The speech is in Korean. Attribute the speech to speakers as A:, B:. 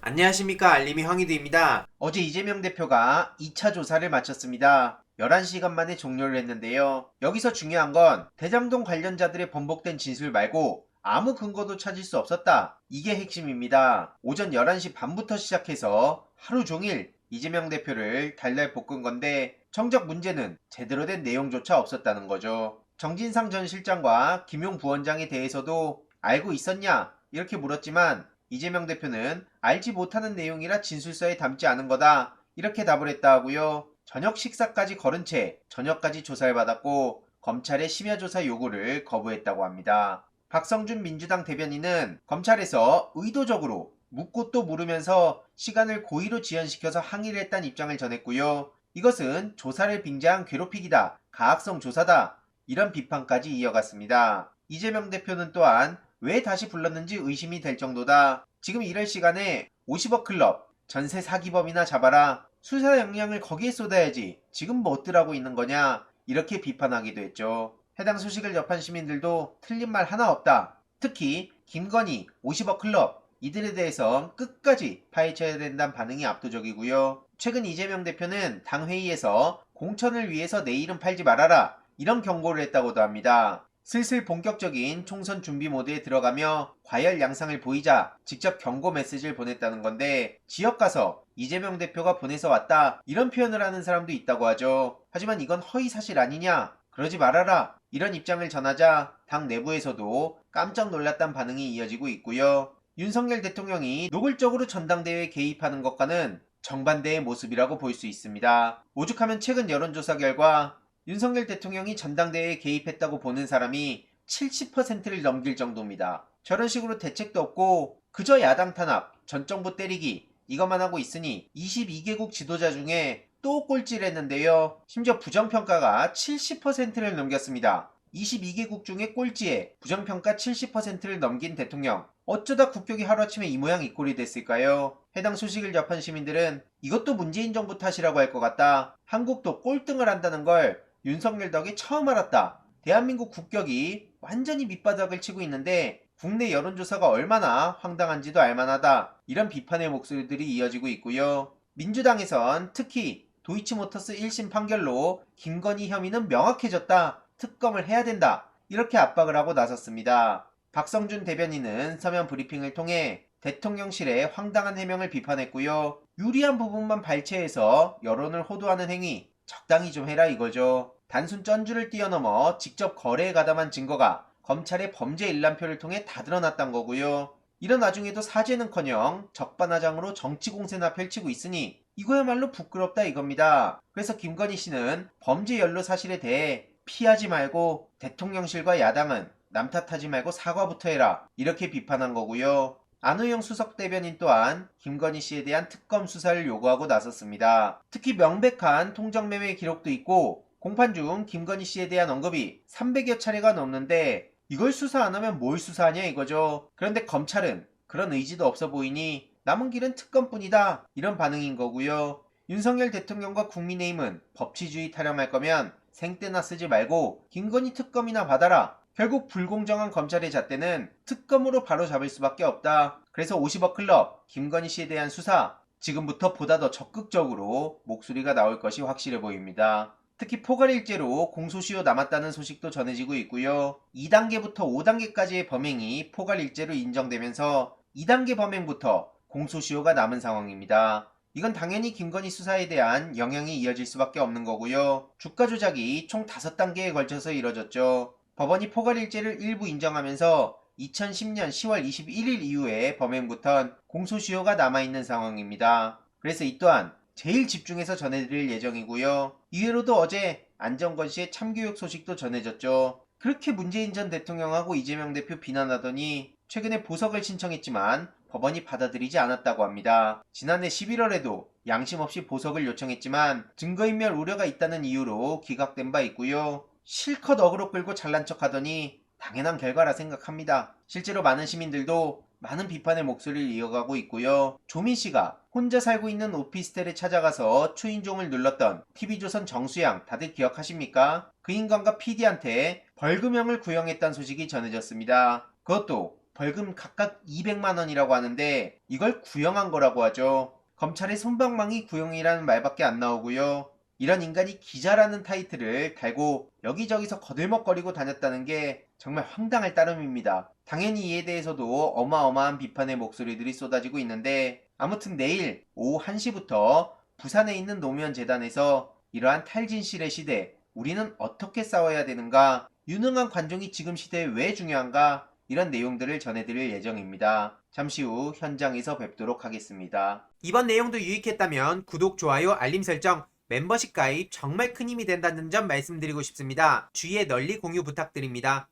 A: 안녕하십니까, 알림이 황희두입니다. 어제 이재명 대표가 2차 조사를 마쳤습니다. 11시간 만에 종료를 했는데요. 여기서 중요한 건 대장동 관련자들의 번복된 진술 말고 아무 근거도 찾을 수 없었다. 이게 핵심입니다. 오전 11시 반부터 시작해서 하루 종일 이재명 대표를 달달 볶은 건데 정작 문제는 제대로 된 내용조차 없었다는 거죠. 정진상 전 실장과 김용 부원장에 대해서도 알고 있었냐? 이렇게 물었지만 이재명 대표는 알지 못하는 내용이라 진술서에 담지 않은 거다. 이렇게 답을 했다 하고요. 저녁 식사까지 거른 채 저녁까지 조사를 받았고 검찰의 심야 조사 요구를 거부했다고 합니다. 박성준 민주당 대변인은 검찰에서 의도적으로 묻고 또 물으면서 시간을 고의로 지연시켜서 항의를 했다는 입장을 전했고요. 이것은 조사를 빙자한 괴롭히기다. 가학성 조사다. 이런 비판까지 이어갔습니다. 이재명 대표는 또한 왜 다시 불렀는지 의심이 될 정도다. 지금 이럴 시간에 50억 클럽, 전세 사기범이나 잡아라. 수사 역량을 거기에 쏟아야지. 지금 뭐 어떡하고 있는 거냐. 이렇게 비판하기도 했죠. 해당 소식을 접한 시민들도 틀린 말 하나 없다. 특히 김건희, 50억 클럽 이들에 대해선 끝까지 파헤쳐야 된다는 반응이 압도적이고요. 최근 이재명 대표는 당 회의에서 공천을 위해서 내 이름 팔지 말아라. 이런 경고를 했다고도 합니다. 슬슬 본격적인 총선 준비 모드에 들어가며 과열 양상을 보이자 직접 경고 메시지를 보냈다는 건데 지역 가서 이재명 대표가 보내서 왔다 이런 표현을 하는 사람도 있다고 하죠. 하지만 이건 허위사실 아니냐? 그러지 말아라. 이런 입장을 전하자 당 내부에서도 깜짝 놀랐다는 반응이 이어지고 있고요. 윤석열 대통령이 노골적으로 전당대회에 개입하는 것과는 정반대의 모습이라고 볼 수 있습니다. 오죽하면 최근 여론조사 결과 윤석열 대통령이 전당대회에 개입했다고 보는 사람이 70%를 넘길 정도입니다. 저런 식으로 대책도 없고 그저 야당 탄압, 전 정부 때리기 이것만 하고 있으니 22개국 지도자 중에 또 꼴찌를 했는데요. 심지어 부정평가가 70%를 넘겼습니다. 22개국 중에 꼴찌에 부정평가 70%를 넘긴 대통령. 어쩌다 국격이 하루아침에 이 모양 이 꼴이 됐을까요? 해당 소식을 접한 시민들은 이것도 문재인 정부 탓이라고 할 것 같다. 한국도 꼴등을 한다는 걸 윤석열 덕에 처음 알았다. 대한민국 국격이 완전히 밑바닥을 치고 있는데 국내 여론조사가 얼마나 황당한지도 알만하다. 이런 비판의 목소리들이 이어지고 있고요. 민주당에선 특히 도이치모터스 1심 판결로 김건희 혐의는 명확해졌다. 특검을 해야 된다. 이렇게 압박을 하고 나섰습니다. 박성준 대변인은 서면 브리핑을 통해 대통령실의 황당한 해명을 비판했고요. 유리한 부분만 발췌해서 여론을 호도하는 행위 적당히 좀 해라 이거죠. 단순 쩐주를 뛰어넘어 직접 거래에 가담한 증거가 검찰의 범죄 일람표를 통해 다 드러났단 거고요. 이런 와중에도 사죄는커녕 적반하장으로 정치 공세나 펼치고 있으니 이거야말로 부끄럽다 이겁니다. 그래서 김건희 씨는 범죄 연루 사실에 대해 피하지 말고 대통령실과 야당은 남 탓하지 말고 사과부터 해라 이렇게 비판한 거고요. 안호영 수석 대변인 또한 김건희 씨에 대한 특검 수사를 요구하고 나섰습니다. 특히 명백한 통정매매 기록도 있고 공판 중 김건희 씨에 대한 언급이 300여 차례가 넘는데 이걸 수사 안 하면 뭘 수사하냐 이거죠. 그런데 검찰은 그런 의지도 없어 보이니 남은 길은 특검뿐이다 이런 반응인 거고요. 윤석열 대통령과 국민의힘은 법치주의 타령할 거면 생떼나 쓰지 말고 김건희 특검이나 받아라. 결국 불공정한 검찰의 잣대는 특검으로 바로 잡을 수밖에 없다. 그래서 50억 클럽, 김건희 씨에 대한 수사, 지금부터 보다 더 적극적으로 목소리가 나올 것이 확실해 보입니다. 특히 포괄일죄로 공소시효 남았다는 소식도 전해지고 있고요. 2단계부터 5단계까지의 범행이 포괄일죄로 인정되면서 2단계 범행부터 공소시효가 남은 상황입니다. 이건 당연히 김건희 수사에 대한 영향이 이어질 수밖에 없는 거고요. 주가 조작이 총 5단계에 걸쳐서 이뤄졌죠. 법원이 포괄일죄를 일부 인정하면서 2010년 10월 21일 이후에 범행부턴 공소시효가 남아있는 상황입니다. 그래서 이 또한 제일 집중해서 전해드릴 예정이고요. 이외로도 어제 안정건 씨의 참교육 소식도 전해졌죠. 그렇게 문재인 전 대통령하고 이재명 대표 비난하더니 최근에 보석을 신청했지만 법원이 받아들이지 않았다고 합니다. 지난해 11월에도 양심 없이 보석을 요청했지만 증거인멸 우려가 있다는 이유로 기각된 바 있고요. 실컷 어그로 끌고 잘난 척 하더니 당연한 결과라 생각합니다. 실제로 많은 시민들도 많은 비판의 목소리를 이어가고 있고요. 조민 씨가 혼자 살고 있는 오피스텔에 찾아가서 초인종을 눌렀던 TV조선 정수양 다들 기억하십니까? 그 인간과 PD한테 벌금형을 구형했다는 소식이 전해졌습니다. 그것도 벌금 각각 200만 원이라고 하는데 이걸 구형한 거라고 하죠. 검찰의 솜방망이 구형이라는 말밖에 안 나오고요. 이런 인간이 기자라는 타이틀을 달고 여기저기서 거들먹거리고 다녔다는 게 정말 황당할 따름입니다. 당연히 이에 대해서도 어마어마한 비판의 목소리들이 쏟아지고 있는데 아무튼 내일 오후 1시부터 부산에 있는 노무현재단에서 이러한 탈진실의 시대, 우리는 어떻게 싸워야 되는가, 유능한 관종이 지금 시대에 왜 중요한가, 이런 내용들을 전해드릴 예정입니다. 잠시 후 현장에서 뵙도록 하겠습니다. 이번 내용도 유익했다면 구독, 좋아요, 알림 설정, 멤버십 가입 정말 큰 힘이 된다는 점 말씀드리고 싶습니다. 주위에 널리 공유 부탁드립니다.